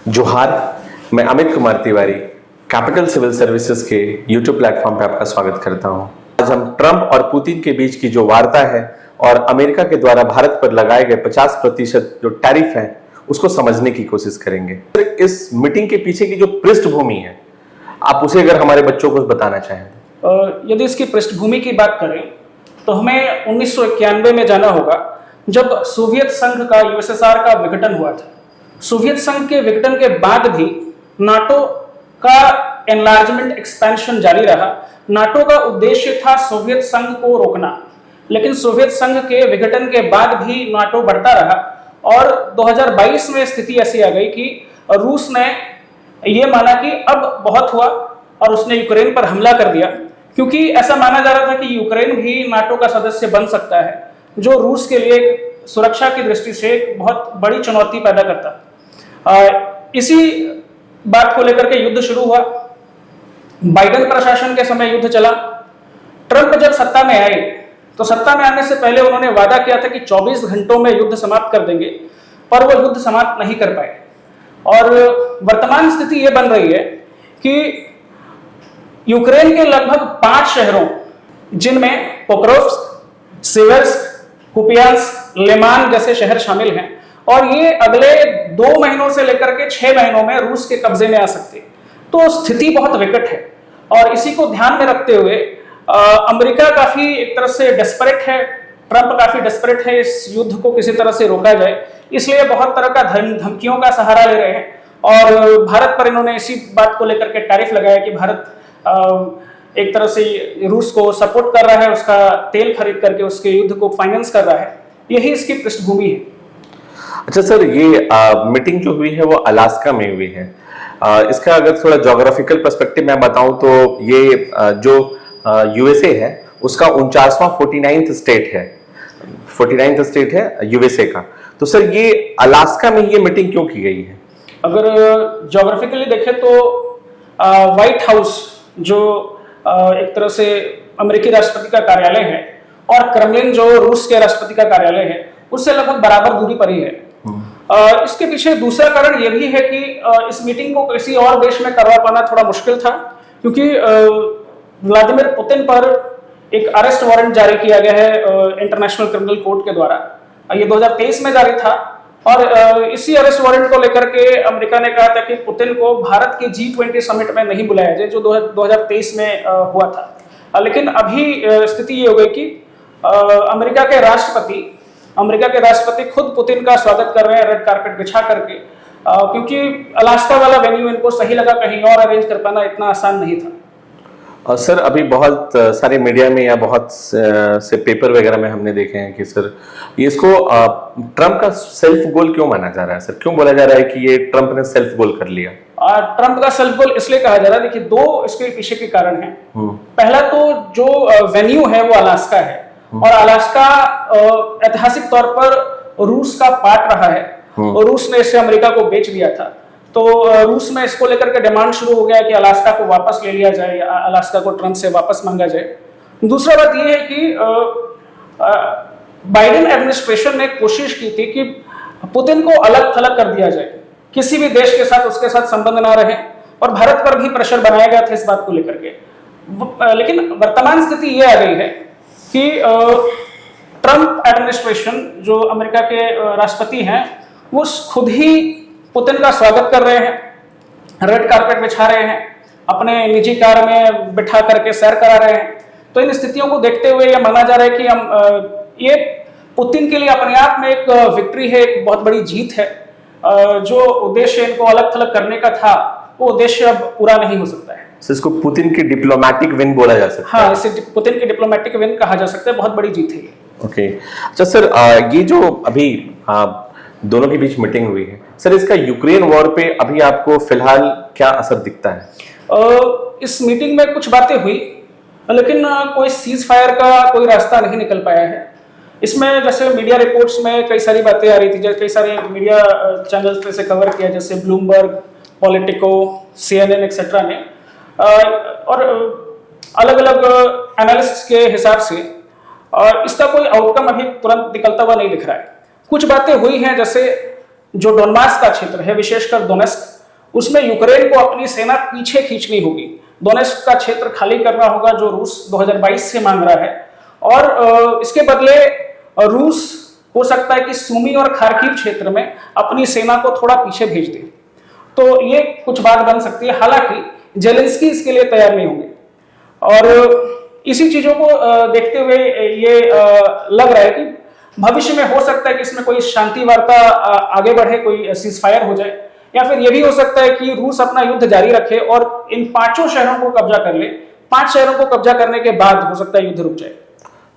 जोहार, मैं Amit Kumar Tiwari capital civil services के यूट्यूब प्लेटफॉर्म पे आपका स्वागत करता हूं। आज हम ट्रंप और पुतिन के बीच की जो वार्ता है और अमेरिका के द्वारा भारत पर लगाए गए 50% जो टैरिफ है उसको समझने की कोशिश करेंगे। इस मीटिंग के पीछे की जो पृष्ठभूमि है, आप उसे अगर हमारे बच्चों को बताना चाहें। यदि इसकी पृष्ठभूमि की बात करें तो हमें 1991 में जाना होगा, जब सोवियत संघ का यूएसएसआर का विघटन हुआ था। सोवियत संघ के विघटन के बाद भी नाटो का एनलार्जमेंट एक्सपेंशन जारी रहा। नाटो का उद्देश्य था सोवियत संघ को रोकना, लेकिन सोवियत संघ के विघटन के बाद भी नाटो बढ़ता रहा और 2022 में स्थिति ऐसी आ गई कि रूस ने यह माना कि अब बहुत हुआ और उसने यूक्रेन पर हमला कर दिया, क्योंकि ऐसा माना जा रहा था कि यूक्रेन भी नाटो का सदस्य बन सकता है, जो रूस के लिए सुरक्षा की दृष्टि से एक बहुत बड़ी चुनौती पैदा करता। इसी बात को लेकर के युद्ध शुरू हुआ। बाइडेन प्रशासन के समय युद्ध चला। ट्रंप जब सत्ता में आए तो सत्ता में आने से पहले उन्होंने वादा किया था कि 24 घंटों में युद्ध समाप्त कर देंगे, पर वो युद्ध समाप्त नहीं कर पाए। और वर्तमान स्थिति ये बन रही है कि यूक्रेन के लगभग 5 शहरों, जिनमें पोक्रोव्स्क, सिवर्स्क, कुपियांस्क, लिमान जैसे शहर शामिल हैं, और ये अगले 2 महीनों से लेकर के 6 महीनों में रूस के कब्जे में आ सकते हैं। तो स्थिति बहुत विकट है और इसी को ध्यान में रखते हुए अमेरिका काफी एक तरह से डेस्परेट है, ट्रंप काफी डेस्परेट है इस युद्ध को किसी तरह से रोका जाए, इसलिए बहुत तरह का धमकियों का सहारा ले रहे हैं। और भारत पर इन्होंने इसी बात को लेकर के टैरिफ लगाया कि भारत एक तरह से रूस को सपोर्ट कर रहा है, उसका तेल खरीद करके उसके युद्ध को फाइनेंस कर रहा है। यही इसकी पृष्ठभूमि है। अच्छा सर, ये मीटिंग जो हुई है वो अलास्का में हुई है। इसका अगर थोड़ा ज्योग्राफिकल पर्सपेक्टिव मैं बताऊं तो ये जो यूएसए है उसका 49वां 49th स्टेट है यूएसए का। तो सर ये अलास्का में ये मीटिंग क्यों की गई है? अगर ज्योग्राफिकली देखें तो व्हाइट हाउस जो एक तरह से अमेरिकी राष्ट्रपति का कार्यालय है और क्रेमलिन जो रूस के राष्ट्रपति का कार्यालय है, उससे लगभग बराबर दूरी पर ही है। इसके पीछे दूसरा कारण यह भी है कि इस मीटिंग को किसी और देश में करवा पाना थोड़ा मुश्किल था, क्योंकि व्लादिमीर पुतिन पर एक अरेस्ट वारंट जारी किया गया है इंटरनेशनल क्रिमिनल कोर्ट के द्वारा। ये 2023 में जारी था और इसी अरेस्ट वारंट को लेकर के अमेरिका ने कहा था कि पुतिन को भारत के G20 समिट में नहीं बुलाया जाए, जो 2023 में हुआ था। लेकिन अभी स्थिति ये हो गई कि अमेरिका के राष्ट्रपति खुद पुतिन का स्वागत कर रहे हैं रेड कारपेट बिछा करके, क्योंकि अलास्का वाला वेन्यू इनको सही लगा, कहीं और अरेंज कर पाना इतना आसान नहीं था। सर अभी बहुत सारे मीडिया में या बहुत से पेपर वगैरह में हमने देखे हैं कि सर ये इसको ट्रंप का सेल्फ गोल क्यों माना जा रहा है? सर क्यों बोला जा रहा है कि ये ट्रंप ने सेल्फ गोल कर लिया? ट्रंप का सेल्फ गोल इसलिए कहा जा रहा है, देखिए 2 इसके पीछे के कारण हैं। पहला तो जो वेन्यू है वो अलास्का है और अलास्का ऐतिहासिक तौर पर रूस का पार्ट रहा है और रूस ने इसे अमेरिका को बेच दिया था। तो रूस में इसको लेकर के डिमांड शुरू हो गया कि अलास्का को वापस ले लिया जाए, अलास्का को ट्रंप से वापस मांगा जाए। दूसरा बात यह है कि बाइडेन एडमिनिस्ट्रेशन ने कोशिश की थी कि पुतिन को अलग थलग कर दिया जाए, किसी भी देश के साथ उसके साथ संबंध ना रहे, और भारत पर भी प्रेशर बनाया गया था इस बात को लेकर के। लेकिन वर्तमान स्थिति ये आ गई है कि ट्रंप एडमिनिस्ट्रेशन जो अमेरिका के राष्ट्रपति हैं वो खुद ही पुतिन का स्वागत कर रहे हैं, रेड कारपेट बिछा रहे हैं, अपने निजी कार में बिठा करके सैर करा रहे हैं। तो इन स्थितियों को देखते हुए यह माना जा रहा है कि हम ये पुतिन के लिए अपने आप में एक विक्ट्री है, एक बहुत बड़ी जीत है। जो उद्देश्य इनको अलग थलग करने का था वो उद्देश्य अब पूरा नहीं हो सकता है। इसको पुतिन की डिप्लोमैटिक विन बोला जा सकता है। हाँ, इसे पुतिन की डिप्लोमैटिक विन कहा जा सकता है, बहुत बड़ी जीत है ये। ओके, अच्छा सर ये जो अभी दोनों के बीच मीटिंग हुई है, सर इसका यूक्रेन वॉर पे अभी आपको फिलहाल क्या असर दिखता है? इस मीटिंग में कुछ बातें हुई, लेकिन कोई सीज फायर का कोई रास्ता नहीं निकल पाया है। इसमें जैसे मीडिया रिपोर्ट्स में कई सारी बातें आ रही थी, जैसे कई सारे मीडिया चैनल्स पे से कवर किया, जैसे ब्लूमबर्ग, पॉलिटिको, CNN एक्सेट्रा ने, और अलग अलग एनालिस्ट्स के हिसाब से इसका कोई आउटकम अभी तुरंत निकलता हुआ नहीं दिख रहा है। कुछ बातें हुई हैं, जैसे जो डोनबास का क्षेत्र है, विशेषकर डोनेस्क, उसमें यूक्रेन को अपनी सेना पीछे खींचनी होगी, डोनेट्स्क का क्षेत्र खाली करना होगा जो रूस 2022 से मांग रहा है, और इसके बदले रूस हो सकता है कि सुमी और खार्किव क्षेत्र में अपनी सेना को थोड़ा पीछे भेज दे। तो ये कुछ बात बन सकती है, हालांकि जेलेंस्की इसके लिए तैयार नहीं होंगे। और इसी चीजों को देखते हुए ये लग रहा है कि भविष्य में हो सकता है कि इसमें कोई शांति वार्ता आगे बढ़े, कोई सीज फायर हो जाए, या फिर यह भी हो सकता है कि रूस अपना युद्ध जारी रखे और इन 5 शहरों को कब्जा कर ले। 5 शहरों को कब्जा करने के बाद हो सकता है युद्ध रुक जाए।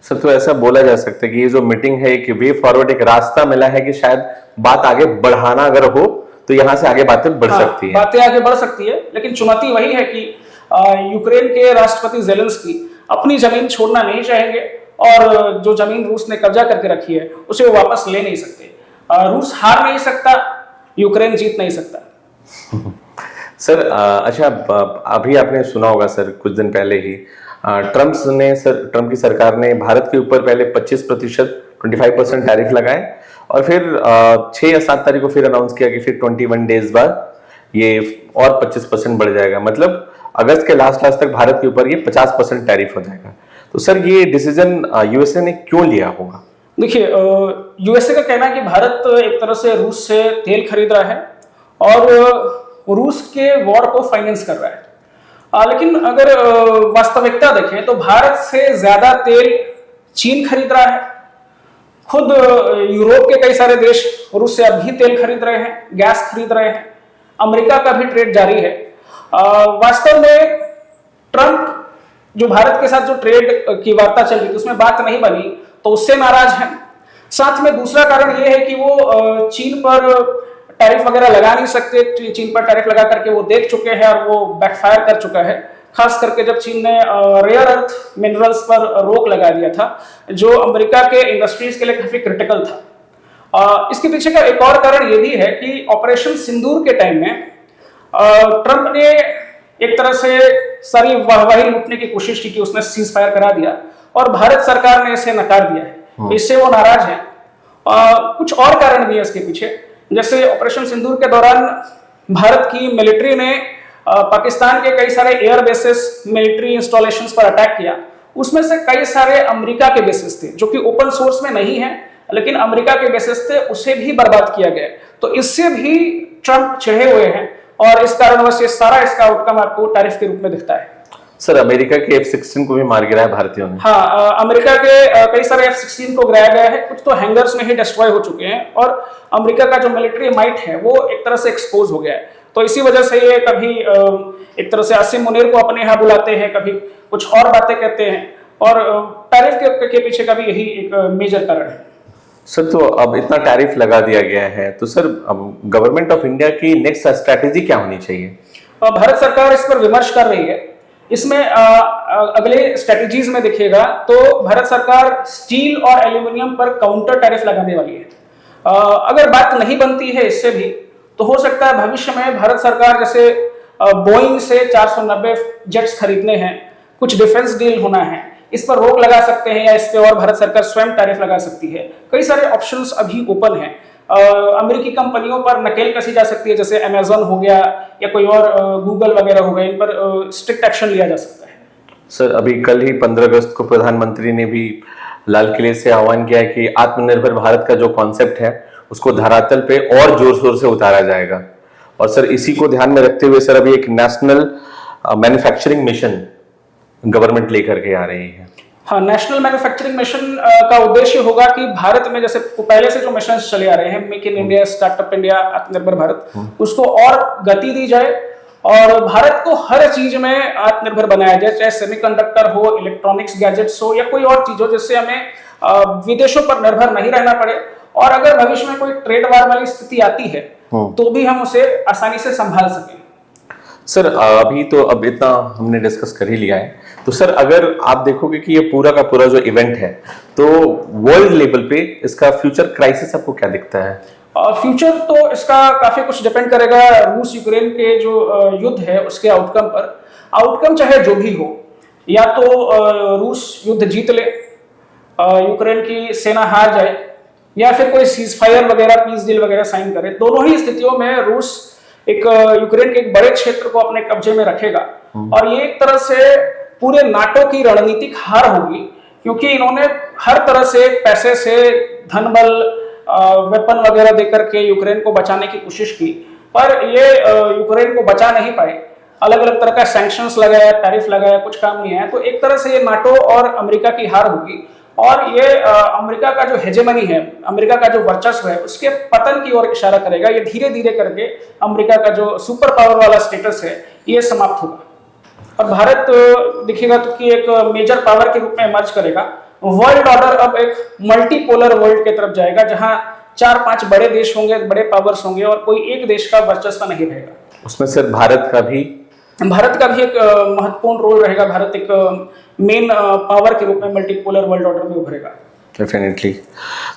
सर, तो ऐसा बोला जा सकता है कि ये जो मीटिंग है कि वे फॉरवर्ड, एक रास्ता मिला है कि शायद बात आगे बढ़ाना अगर हो तो यहां से आगे बातें बढ़ सकती है। बातें आगे बढ़ सकती है, लेकिन चुनौती वही है कि यूक्रेन के राष्ट्रपति जेलेंस्की अपनी जमीन छोड़ना नहीं चाहेंगे, और जो जमीन रूस ने कब्जा करके रखी है उसे वो वापस ले नहीं सकते। रूस हार नहीं सकता, यूक्रेन जीत नहीं सकता। सर, अच्छा, अभी आपने सुना होगा सर, कुछ दिन पहले ही ट्रम्प की सरकार ने भारत के ऊपर पहले 25% 25% टैरिफ लगाए, और फिर 6 या 7 तारीख को फिर अनाउंस किया कि फिर 21 डेज बाद ये और 25% बढ़ जाएगा। मतलब अगस्त के लास्ट तक भारत के ऊपर ये 50% टैरिफ हो जाएगा। तो सर, ये डिसीजन यूएसए ने क्यों लिया होगा? देखिए, यूएसए का कहना है कि भारत एक तरह से रूस से तेल खरीद रहा है और रूस के वॉर को फाइनेंस कर रहा है। लेकिन अगर वास्तविकता देखें तो भारत से ज्यादा तेल चीन खरीद रहा है। खुद यूरोप के कई सारे देश रूस से अभी तेल खरीद रहे हैं, गैस खरीद रहे हैं। अमेरिका का भी ट्रेड जारी है। वास्तव में ट्रंप जो भारत के साथ जो ट्रेड की वार्ता चल रही थी उसमें बात नहीं बनी तो उससे नाराज हैं। साथ में दूसरा कारण ये है कि वो चीन पर टैरिफ वगैरह लगा नहीं सकते। चीन पर टैरिफ लगा करके वो देख चुके हैं और वो बैकफायर कर चुका है, खास करके जब चीन ने रेयर अर्थ मिनरल्स पर रोक लगा दिया था, जो अमेरिका के इंडस्ट्रीज के लिए काफी क्रिटिकल था। इसके पीछे का एक और कारण ये भी है कि ऑपरेशन सिंदूर के टाइम में ट्रंप ने एक तरह से सारी वाहवाही लूटने की कोशिश की कि उसने सीज फायर करा दिया, और भारत सरकार ने इसे नकार दिया है। इससे वो नाराज है। कुछ और कारण भी है इसके पीछे, जैसे ऑपरेशन सिंदूर के दौरान भारत की मिलिट्री ने पाकिस्तान के कई सारे एयर बेसिस, मिलिट्री इंस्टॉलेशंस पर अटैक किया। उसमें से कई सारे अमेरिका के बेसिस थे जो कि ओपन सोर्स में नहीं है, लेकिन अमेरिका के बेसिस थे, उसे भी बर्बाद किया गया। तो इससे भी ट्रंप चिढ़े हुए हैं, और इस कारणवश ये सारा इसका आउटकम आपको टैरिफ के रूप में दिखता है। सर, अमेरिका के F-16 को भी मार गिराया भारतीयों ने। हाँ, अमेरिका के कई सारे F-16 को गिराया गया है, कुछ तो हैंगर्स में ही डिस्ट्रॉय हो चुके हैं, और अमेरिका का जो मिलिट्री माइट है वो एक तरह से एक्सपोज हो गया है। तो इसी वजह से ये कभी एक तरह से आसिम मुनीर को अपने यहाँ बुलाते हैं, कभी कुछ और बातें कहते हैं, और टैरिफ के पीछे का भी यही एक मेजर कारण है। सर, तो अब इतना टैरिफ लगा दिया गया है, तो सर अब गवर्नमेंट ऑफ इंडिया की नेक्स्ट स्ट्रैटेजी क्या होनी चाहिए? भारत सरकार इस पर विमर्श कर रही है। इसमें अगले स्ट्रेटजीज में देखिएगा तो भारत सरकार स्टील और एल्यूमिनियम पर काउंटर टैरिफ लगाने वाली है। अगर बात नहीं बनती है इससे भी, तो हो सकता है भविष्य में भारत सरकार जैसे बोइंग से 490 जेट्स खरीदने हैं, कुछ डिफेंस डील होना है, इस पर रोक लगा सकते हैं, या इस पे और भारत सरकार स्वयं टैरिफ लगा सकती है। कई सारे ऑप्शंस अभी ओपन हैं। अमेरिकी कंपनियों पर नकेल कसी जा सकती है, जैसे अमेजन हो गया या कोई और गूगल वगैरह हो गए, इन पर स्ट्रिक्ट एक्शन लिया जा सकता है। सर, अभी कल ही 15 अगस्त को प्रधानमंत्री ने भी लाल किले से आह्वान किया है कि आत्मनिर्भर भारत का जो कॉन्सेप्ट है उसको धरातल पे और जोर शोर से उतारा जाएगा। और सर, इसी को ध्यान में रखते हुए सर अभी एक नेशनल मैन्युफैक्चरिंग मिशन गवर्नमेंट लेकर के आ रही है। हाँ, नेशनल मैन्युफैक्चरिंग मिशन का उद्देश्य होगा कि भारत में जैसे पहले से जो मिशन चले आ रहे हैं, make in India, startup India, आत्मनिर्भर भारत, उसको और गति दी जाए और भारत को हर चीज में आत्मनिर्भर बनाया जाए, चाहे सेमीकंडक्टर हो, इलेक्ट्रॉनिक्स गैजेट्स हो, या कोई और चीज हो, जिससे हमें विदेशों पर निर्भर नहीं रहना पड़े। और अगर भविष्य में कोई ट्रेड वार वाली स्थिति आती है तो भी हम उसे आसानी से संभाल सकें। सर, अभी तो अब इतना हमने डिस्कस कर ही लिया है, तो सर अगर आप देखोगे कि ये पूरा का पूरा जो इवेंट है, तो वर्ल्ड लेवल पे इसका फ्यूचर क्राइसिस आपको क्या दिखता है? फ्यूचर तो इसका काफी कुछ डिपेंड करेगा रूस यूक्रेन के जो युद्ध है उसके आउटकम पर। आउटकम चाहे जो भी हो, या तो रूस युद्ध जीत ले, यूक्रेन की सेना हार जाए, या फिर कोई सीज फायर वगैरह, पीस डील वगैरह साइन करे, दोनों ही स्थितियों में रूस एक यूक्रेन के एक बड़े क्षेत्र को अपने कब्जे में रखेगा और ये एक तरह से पूरे नाटो की रणनीतिक हार होगी, क्योंकि इन्होंने हर तरह से पैसे से, धन बल, वेपन वगैरह देकर के यूक्रेन को बचाने की कोशिश की, पर ये यूक्रेन को बचा नहीं पाए। अलग अलग तरह का सैंक्शंस लगाया, टैरिफ लगाया, कुछ काम नहीं आया। तो एक तरह से ये नाटो और अमेरिका की हार होगी और ये अमेरिका का जो हेजेमनी है, अमेरिका का जो वर्चस्व है, उसके पतन की ओर इशारा करेगा। ये धीरे धीरे करके अमेरिका का जो सुपर पावर वाला स्टेटस है ये समाप्त होगा और भारत दिखेगा तो कि एक मेजर पावर के रूप में इमर्ज करेगा। वर्ल्ड ऑर्डर अब एक मल्टीपोलर वर्ल्ड की तरफ जाएगा, जहां 4-5 बड़े देश होंगे, बड़े पावर्स होंगे और कोई एक देश का वर्चस्व नहीं रहेगा। उसमें सिर्फ भारत का भी एक महत्वपूर्ण रोल रहेगा। भारत एक मेन पावर के रूप में मल्टीपोलर वर्ल्ड ऑर्डर में उभरेगा। डेफिनेटली।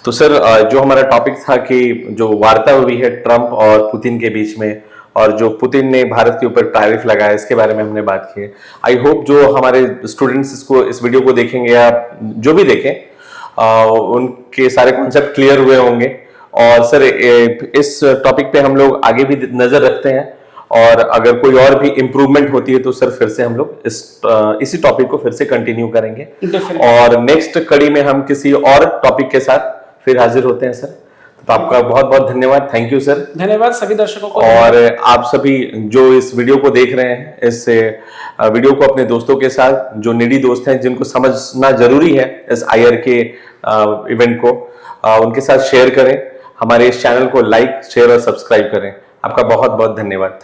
तो सर, जो हमारा टॉपिक था कि जो वार्ता हुई है ट्रंप और पुतिन के बीच में, और जो पुतिन ने भारत के ऊपर टैरिफ लगाया, इसके बारे में हमने बात की है। आई होप जो हमारे स्टूडेंट्स इस वीडियो को देखेंगे या जो भी देखें, उनके सारे कॉन्सेप्ट क्लियर हुए होंगे। और सर, इस टॉपिक पे हम लोग आगे भी नजर रखते हैं और अगर कोई और भी इम्प्रूवमेंट होती है तो सर फिर से हम लोग इसी टॉपिक को फिर से कंटिन्यू करेंगे और नेक्स्ट कड़ी में हम किसी और टॉपिक के साथ फिर हाजिर होते हैं सर। तो आपका बहुत बहुत धन्यवाद। Thank you sir. धन्यवाद सभी दर्शकों को। और आप सभी जो इस वीडियो को देख रहे हैं, इस वीडियो को अपने दोस्तों के साथ, जो नीडी दोस्त हैं जिनको समझना जरूरी है इस IR के इवेंट को, उनके साथ शेयर करें। हमारे इस चैनल को लाइक, शेयर और सब्सक्राइब करें। आपका बहुत बहुत धन्यवाद।